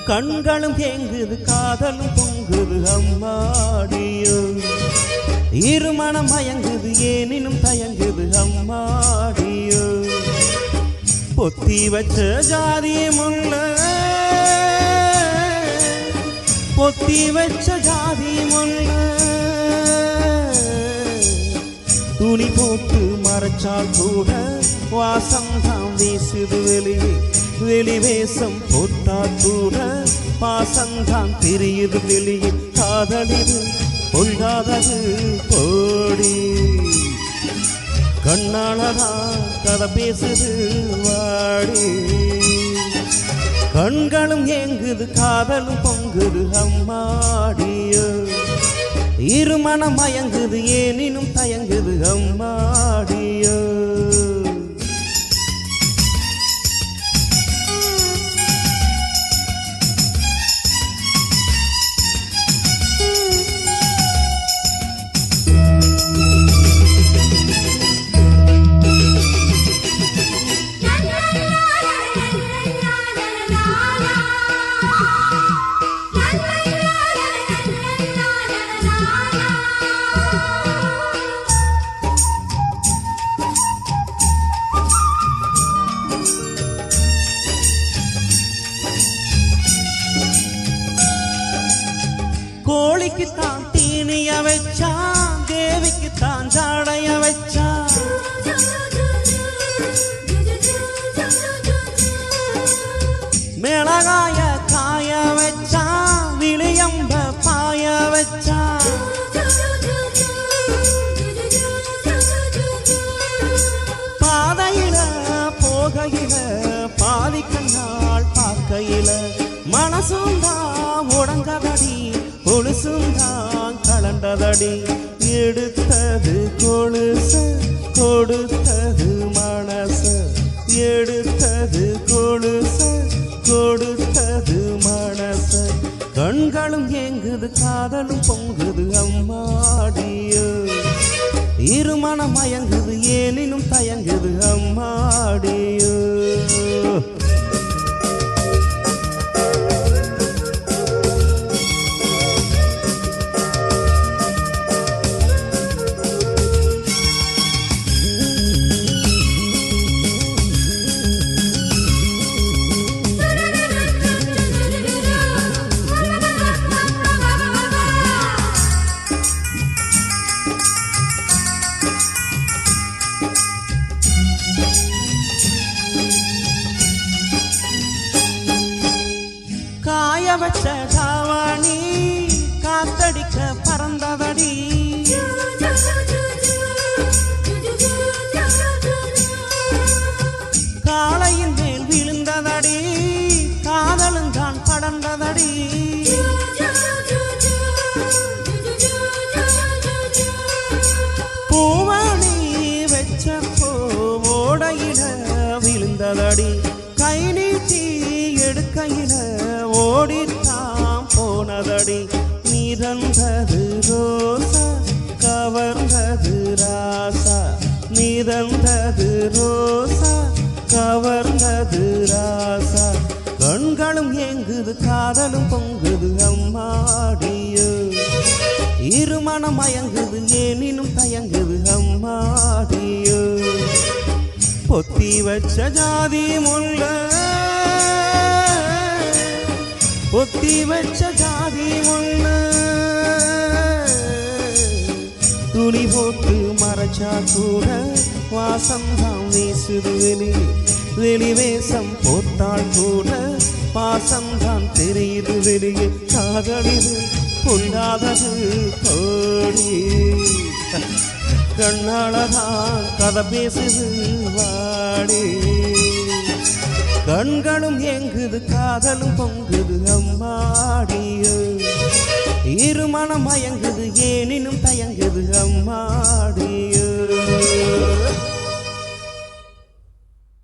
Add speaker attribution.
Speaker 1: கண்களும் தேங்குது காதலும் பொங்குது அம்மாடியோ இருமணம் மயங்குது ஏனினும் தயங்குது அம்மாடியோ பொத்தி வச்ச ஜாதிய முல்ல பொத்தி வச்ச ஜாதி முல்ல துணி போட்டு மறைச்சால் கூட வாசம் தான் வீசுது வெளியே வெளிவேசம் போட்டால் கூட பாசந்தான் தெரியுது வெளியே காதலிது பொல்லாதது போடி கண்ணாலதான் கதை பேசுது வாடி கண்களும் ஏங்குது காதலும் பொங்குது அம்மாடியோ இருமணம் மயங்குது ஏனினும் தயங்குது அம்மாடியோ கோழிக்குத்தான் தீனிய வச்சான் தேவிக்குத்தான் ஜாடைய வச்சான் மிளகாய காய வச்சான் விளியம்ப பாய வச்சான் பாதையில போகையில பாதி கண்ணால் பார்க்கையில மனசுந்தான் உடங்கதடி கொலுசுந்தான் கலண்டதடி எடுத்தது கொலுசு கொடுத்தது மனசு எடுத்தது கொலுசு கொடுத்தது மனசு கண்களும் ஏங்குது காதலும் பொங்குது அம்மாடியோ இருமணம் மயங்குது ஏனினும் தயங்குது அம்மாடியோ காய வச்ச தாவணி காத்தடிக்க பறந்ததடி காளையின் மேல் விழுந்ததடி காதலும் தான் படர்ந்ததடி பூவணி வச்ச ஓடையில விழுந்ததடி கை நீட்டி எடுக்கையில ஓடித்தான் போனதடி நீ தந்தது ரோசா கவர்ந்தது ராசா நீ தந்தது ரோசா கவர்ந்தது ராசா கண்களும் ஏங்குது காதலும் பொங்குது அம்மாடியோ இருமணம் மயங்குது ஏனினும் தயங்குது அம்மாடியோ பொத்தி வச்ச ஜாதி முல்ல பொத்தி வச்ச ஜாதி முல்ல துணி போட்டு மறைச்சா கூட வாசம்தான் வீசுது வெளிவேசம் போட்டால் கூட பாசம்தான் தெரியுது வெளியே காதலிது பொல்லாதது போடி கண்ணாலதான் கதை பேசுது வாடி கண்களும் எங்குது காதலும் பொங்குது அம்மாடியோ இருமனம் மயங்குது ஏனினும் தயங்குது அம்மாடியோ